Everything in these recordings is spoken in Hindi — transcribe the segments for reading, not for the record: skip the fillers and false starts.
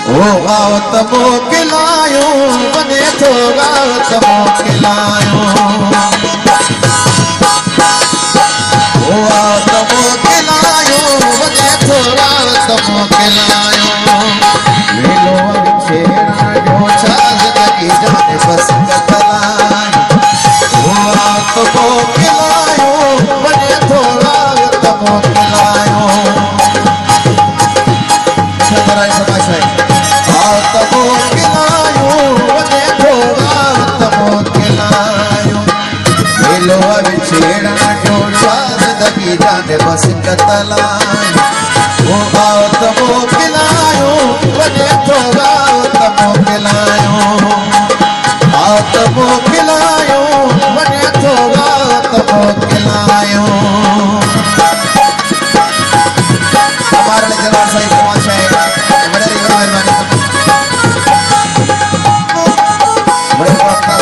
ओ आओ तबो खिलायो बने तो गाओ तबो खिलायो ओ आओ तबो खिलायो बने तो गाओ तबो खिलायो लो छेड़ा जो चाल लगी जाने बस कतलाई ओ आओ तबो खिलायो बने तो गाओ तबो खिलायो तबो खिलायो बने थोड़ा तबो खिलायो लो अब छेड़ा जो चाल लगी जाने बस कतलाई ओ आओ तबो खिलायो बने थोड़ा तबो खिलायो आओ तबो खिलायो बने थोड़ा तबो खिलायो हमारे लिए जरा सही पहुंच है बड़े मेहरबानी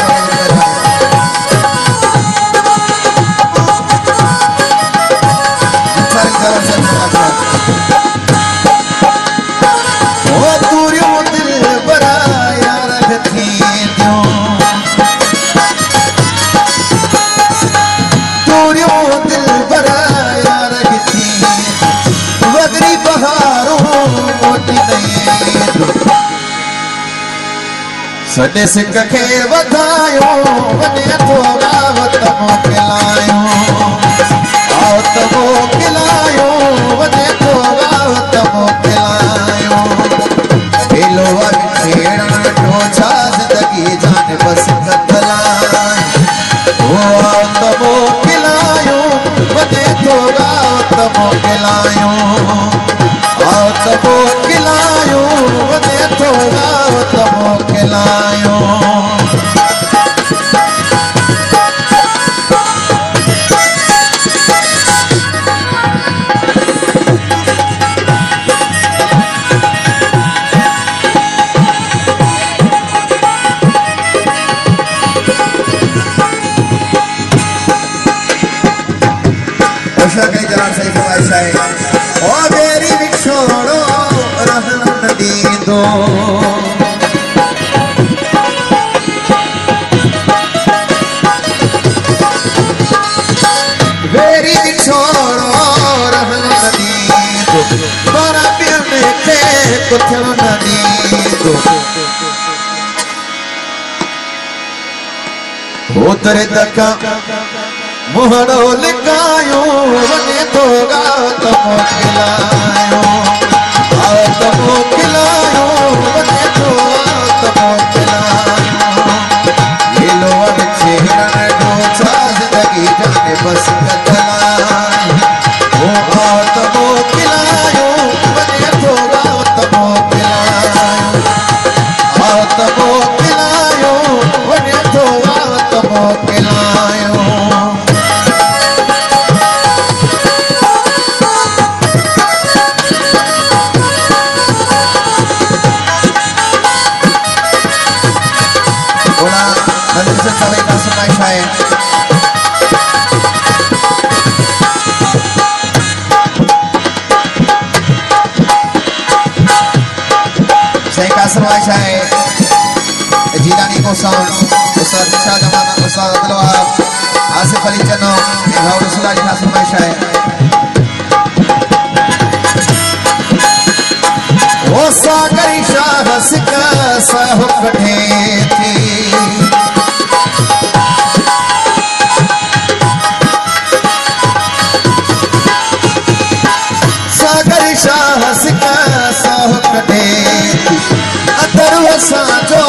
सॾे सिक खे वधायो वञे थो गाओ तबो खिलायो आओ तबो खिलायो वञे थो गाओ तबो खिलायो लो अब छेड़ा जो छा ज़िंदगी जाने बस कतलाई ओ आओ तबो खिलायो वञे थो गाओ तबो खिलायो आओ तबो खिलायो वञे थो गाओ तबो खिलायो सही फरमाइश है ओ मेरी बिछोड़ो रहन न दीदो मेरी बिछोड़ो रहन न दीदो बड़ा प्याने के कुछ न दीदो उतरे तका मुहड़ो लिकायो वने तो गाओ तबो खिलायो आओ तबो खिलायो वने तो गाओ तबो खिलायो लो अब छेड़ा जो चाल लगी जाने बस कतलाई ओ आओ तबो खिलायो वने तो गाओ तबो खिलायो आओ तबो खिलायो वने तो गाओ तबो खिलायो फरमाइश है जीलानी को साउंड उस्ताद निशा जमाना उस्ताद अब्दुल वहाब आसिफ अली चन्नो भाव रसूला जी का फरमाइश है ओ सागरी शाह सिका साहब कठे थी सागरी शाह सिका साहब कठे जो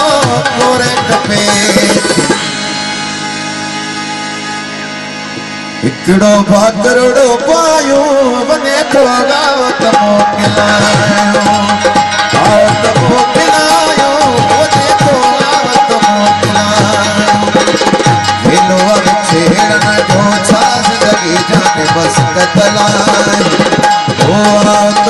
मोरे कपे इकड़ो भागरोड़ो पायो बने तो गाओ तबो खिलायो आओ तबो खिलायो बने तो गाओ तबो खिलायो लो अब छेड़ा जो छा ज़िंदगी जाने बस कतलाई ओ